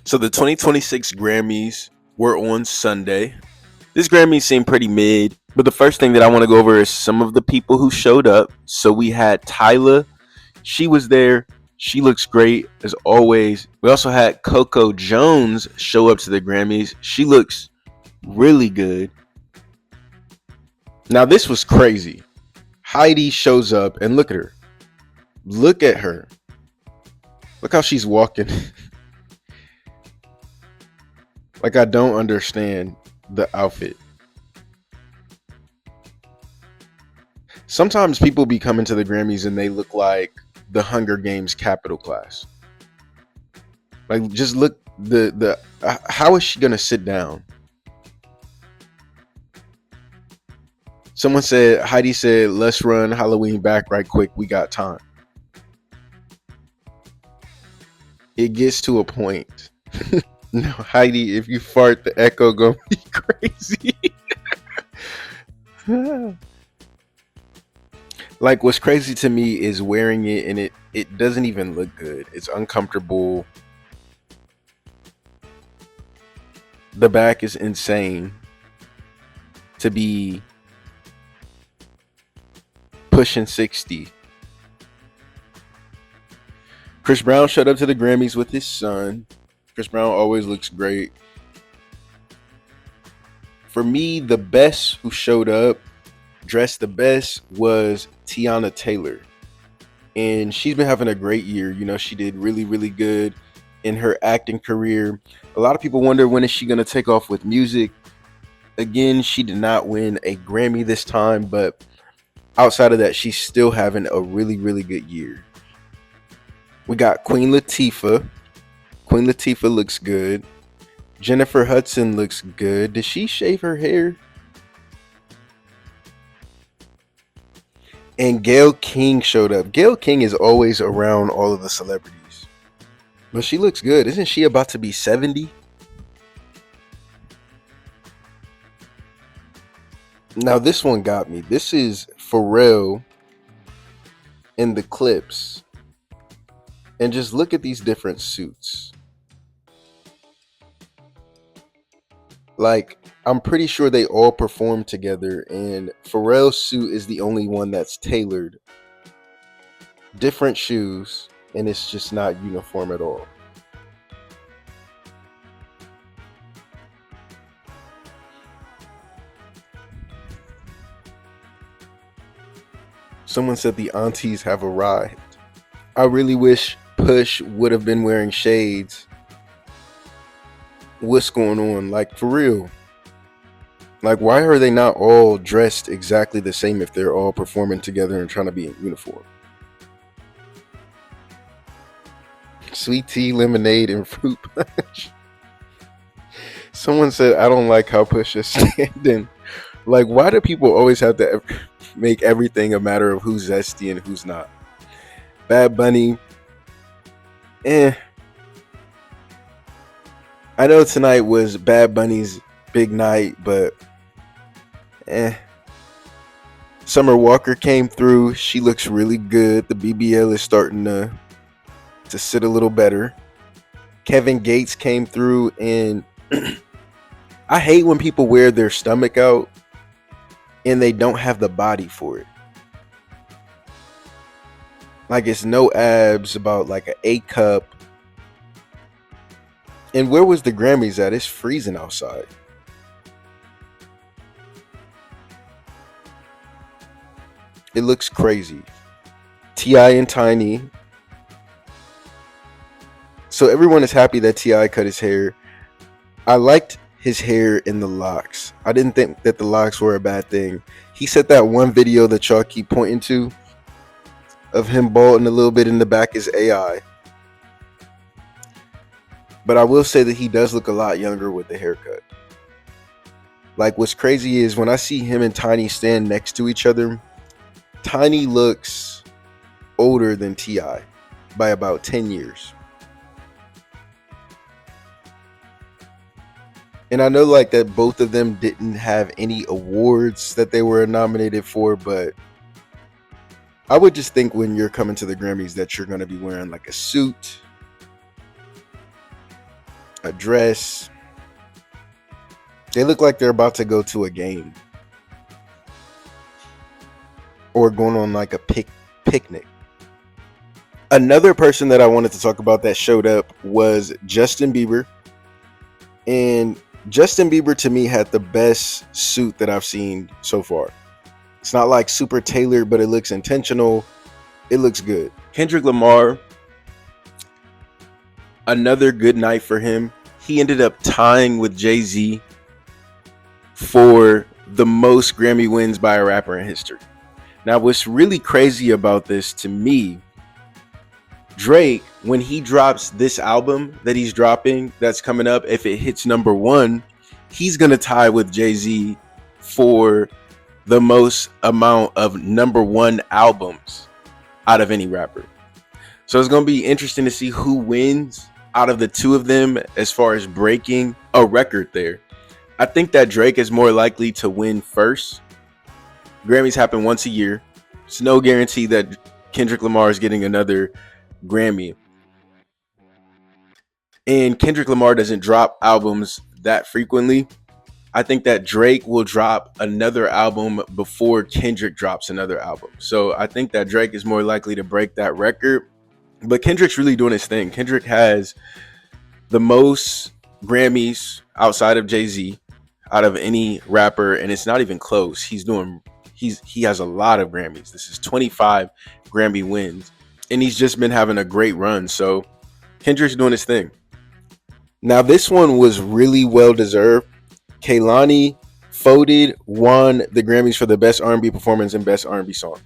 So the 2026 Grammys were on Sunday. This Grammy seemed pretty mid, but the first thing that I want to go over is some of the people who showed up. So we had Tyla. She was there. She looks great as always. We also had Coco Jones show up to the Grammys. She looks really good. Now this was crazy. Heidi shows up and look at her. Look at her. Look how she's walking. Like, I don't understand the outfit. Sometimes people be coming to the Grammys and they look like the Hunger Games Capital class. Like, just look, how is she gonna sit down? Heidi said, let's run Halloween back right quick. We got time. It gets to a point. No, Heidi, if you fart, the echo gonna be crazy. Like, what's crazy to me is wearing it and it doesn't even look good. It's uncomfortable. The back is insane to be pushing 60. Chris Brown showed up to the Grammys with his son. Chris Brown always looks great. For me, the best who showed up, dressed the best, was Tiana Taylor. And she's been having a great year. You know, she did really, really good in her acting career. A lot of people wonder, when is she going to take off with music? Again, she did not win a Grammy this time, but outside of that, she's still having a really, really good year. We got Queen Latifah. Queen Latifah looks good. Jennifer Hudson looks good. Did she shave her hair? And Gayle King showed up. Gayle King is always around all of the celebrities. But she looks good. Isn't she about to be 70? Now this one got me. This is Pharrell in the clips. And just look at these different suits. Like, I'm pretty sure they all performed together, and Pharrell's suit is the only one that's tailored. Different shoes, and it's just not uniform at all. Someone said the aunties have arrived. I really wish Push would have been wearing shades. What's going on? Like, for real. Like, why are they not all dressed exactly the same if they're all performing together and trying to be in uniform? Sweet tea, lemonade, and fruit punch. Someone said, I don't like how Push is standing. Like, why do people always have to make everything a matter of who's zesty and who's not? Bad Bunny. I know tonight was Bad Bunny's big night, but Summer Walker came through. She looks really good. The BBL is starting to sit a little better. Kevin Gates came through, and I hate when people wear their stomach out and they don't have the body for it. Like, it's no abs, about like an A cup. And where was the Grammys at? It's freezing outside. It looks crazy. T.I. and Tiny. So everyone is happy that T.I. cut his hair. I liked his hair in the locks. I didn't think that the locks were a bad thing. He said that one video that y'all keep pointing to of him balding a little bit in the back is AI. But I will say that he does look a lot younger with the haircut. Like, what's crazy is when I see him and Tiny stand next to each other, Tiny looks older than T.I. by about 10 years. And I know, like, that both of them didn't have any awards that they were nominated for, but I would just think when you're coming to the Grammys that you're going to be wearing like a suit, a dress. They look like they're about to go to a game or going on like a picnic. Another person that I wanted to talk about that showed up was Justin Bieber. And Justin Bieber to me had the best suit that I've seen so far. It's not like super tailored, but it looks intentional. It looks good. Kendrick Lamar, another good night for him. He ended up tying with Jay-Z for the most Grammy wins by a rapper in history. Now, what's really crazy about this to me, Drake, when he drops this album that he's dropping that's coming up, if it hits number one, he's going to tie with Jay-Z for the most amount of number one albums out of any rapper. So it's going to be interesting to see who wins out of the two of them as far as breaking a record there. I think that Drake is more likely to win first. Grammys happen once a year. It's no guarantee that Kendrick Lamar is getting another Grammy. And Kendrick Lamar doesn't drop albums that frequently. I think that Drake will drop another album before Kendrick drops another album. So I think that Drake is more likely to break that record. But Kendrick's really doing his thing. Kendrick has the most Grammys outside of Jay-Z out of any rapper, and it's not even close. He has a lot of Grammys. This is 25 Grammy wins, and he's just been having a great run. So Kendrick's doing his thing. Now this one was really well deserved. Kehlani Foded won the Grammys for the best R&B performance and best R&B song.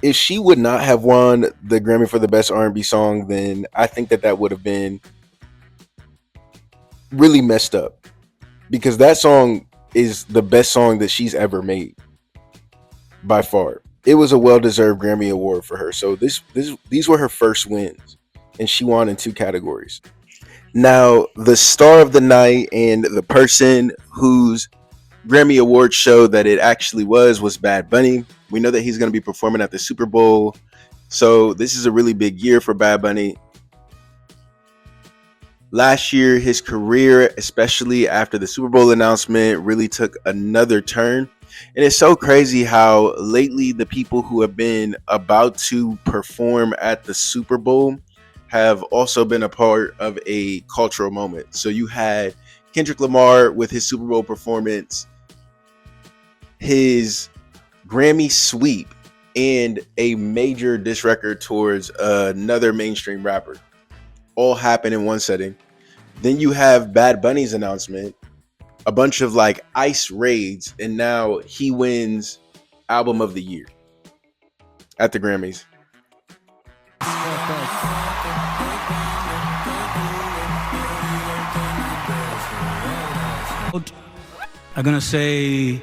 If she would not have won the Grammy for the best R&B song, then I think that would have been really messed up, because that song is the best song that she's ever made by far. It was a well-deserved Grammy award for her. So these were her first wins, and she won in 2 categories. Now, the star of the night and the person whose Grammy Award show that it actually was Bad Bunny. We know that he's going to be performing at the Super Bowl. So this is a really big year for Bad Bunny. Last year, his career, especially after the Super Bowl announcement, really took another turn. And it's so crazy how lately the people who have been about to perform at the Super Bowl have also been a part of a cultural moment. So you had Kendrick Lamar with his Super Bowl performance, his Grammy sweep, and a major diss record towards another mainstream rapper, all happen in one setting. Then you have Bad Bunny's announcement, a bunch of like ice raids, and now he wins Album of the Year at the Grammys. I'm gonna say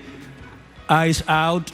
Eyes Out.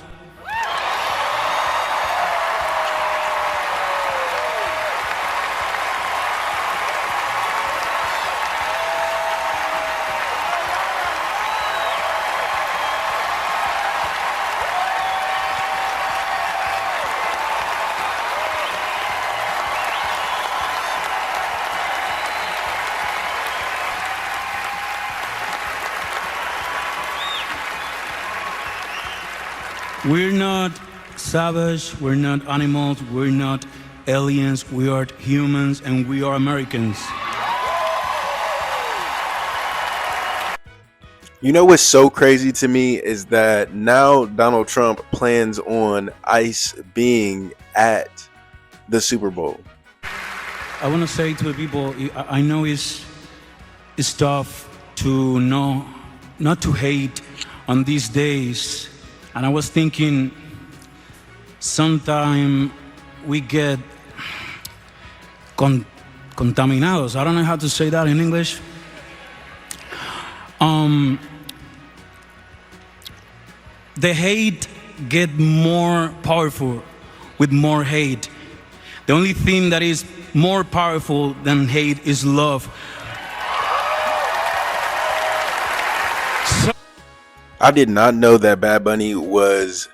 We're not savage, we're not animals, we're not aliens, we are humans, and we are Americans. You know what's so crazy to me is that now Donald Trump plans on ICE being at the Super Bowl. I want to say to the people, I know it's tough to know, not to hate on these days. And I was thinking, sometime we get contaminados. I don't know how to say that in English. The hate get more powerful with more hate. The only thing that is more powerful than hate is love. I did not know that Bad Bunny was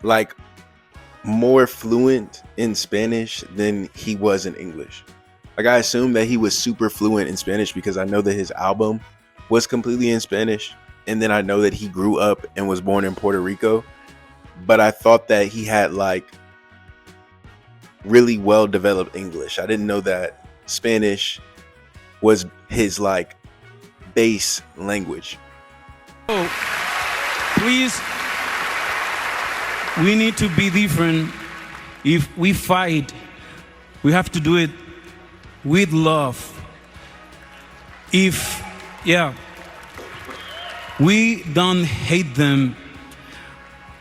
like more fluent in Spanish than he was in English. Like, I assumed that he was super fluent in Spanish because I know that his album was completely in Spanish. And then I know that he grew up and was born in Puerto Rico. But I thought that he had like really well developed English. I didn't know that Spanish was his like base language. So, please, we need to be different. If we fight, we have to do it with love. If, yeah, we don't hate them.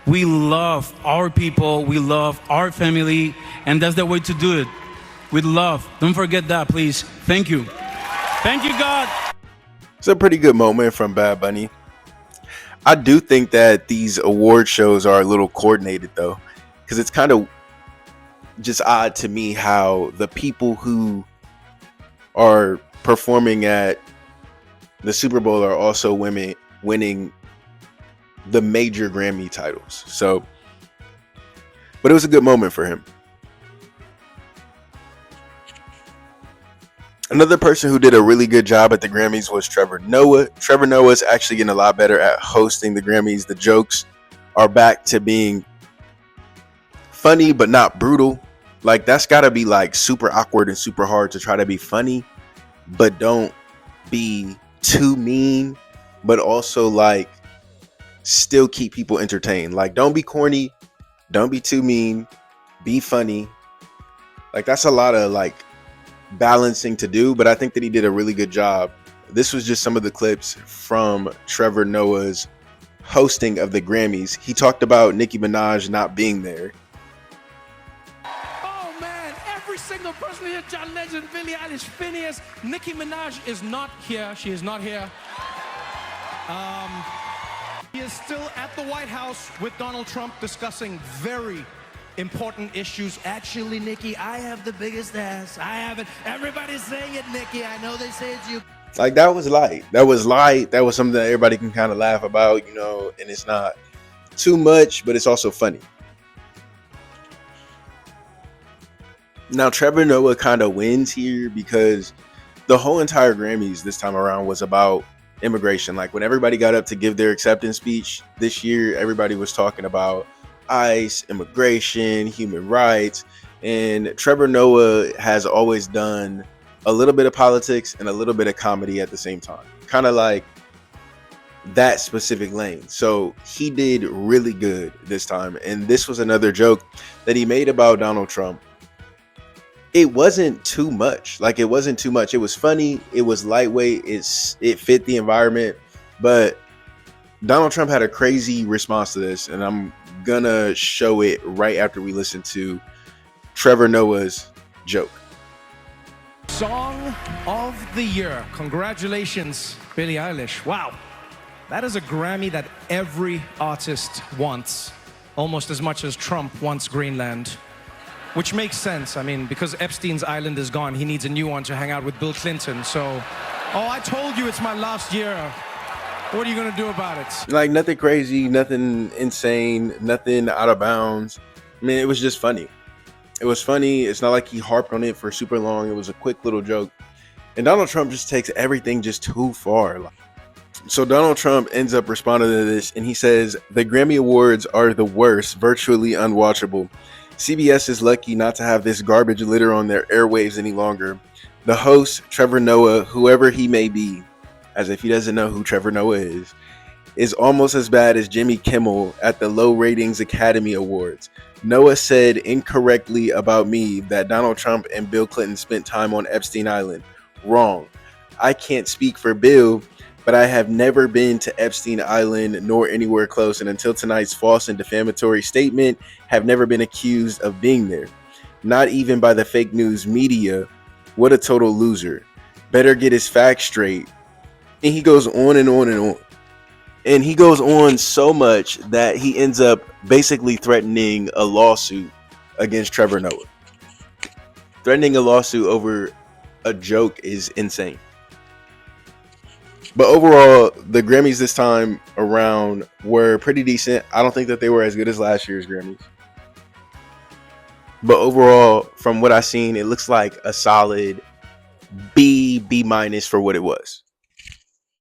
We love our people, we love our family, and that's the way to do it, with love. Don't forget that, please. Thank you. Thank you, God. It's a pretty good moment from Bad Bunny. I do think that these award shows are a little coordinated though, because it's kind of just odd to me how the people who are performing at the Super Bowl are also women winning the major Grammy titles. So, but it was a good moment for him. Another person who did a really good job at the Grammys was Trevor Noah. Trevor Noah is actually getting a lot better at hosting the Grammys. The jokes are back to being funny, but not brutal. Like, that's got to be like super awkward and super hard to try to be funny, but don't be too mean, but also like still keep people entertained. Like, don't be corny, don't be too mean, be funny. Like, that's a lot of like balancing to do, but I think that he did a really good job. This was just some of the clips from Trevor Noah's hosting of the Grammys. He talked about Nicki Minaj not being there. Oh man, every single person here, John Legend, Billie Eilish, Phineas, Nicki Minaj is not here. She is not here. He is still at the White House with Donald Trump discussing very important issues. Actually, Nicki, I have the biggest ass. I have it. Everybody's saying it, Nicki. I know they say it's you. Like, that was light. That was light. That was something that everybody can kind of laugh about, you know, and it's not too much, but it's also funny. Now, Trevor Noah kind of wins here because the whole entire Grammys this time around was about immigration. Like, when everybody got up to give their acceptance speech this year, everybody was talking about ICE, immigration, human rights, and Trevor Noah has always done a little bit of politics and a little bit of comedy at the same time, kind of like that specific lane. So he did really good this time, and this was another joke that he made about Donald Trump. It wasn't too much. Like, it wasn't too much. It was funny, it was lightweight, it fit the environment, but Donald Trump had a crazy response to this, and I'm gonna show it right after we listen to Trevor Noah's joke. Song of the Year. Congratulations, Billie Eilish. Wow. That is a Grammy that every artist wants, almost as much as Trump wants Greenland, which makes sense. I mean, because Epstein's island is gone, he needs a new one to hang out with Bill Clinton. So, oh, I told you it's my last year. What are you gonna do about it? Like, nothing crazy, nothing insane, nothing out of bounds. I mean, it was just funny. It was funny. It's not like he harped on it for super long. It was a quick little joke. And Donald Trump just takes everything just too far. So Donald Trump ends up responding to this, and he says, "The Grammy Awards are the worst, virtually unwatchable. CBS is lucky not to have this garbage litter on their airwaves any longer. The host, Trevor Noah, whoever he may be," as if he doesn't know who Trevor Noah is almost as bad as Jimmy Kimmel at the low ratings Academy Awards. Noah said incorrectly about me that Donald Trump and Bill Clinton spent time on Epstein Island. Wrong. I can't speak for Bill, but I have never been to Epstein Island nor anywhere close, and until tonight's false and defamatory statement, have never been accused of being there. Not even by the fake news media. What a total loser. Better get his facts straight. And he goes on and on and on. And he goes on so much that he ends up basically threatening a lawsuit against Trevor Noah. Threatening a lawsuit over a joke is insane. But overall, the Grammys this time around were pretty decent. I don't think that they were as good as last year's Grammys. But overall, from what I've seen, it looks like a solid B minus for what it was.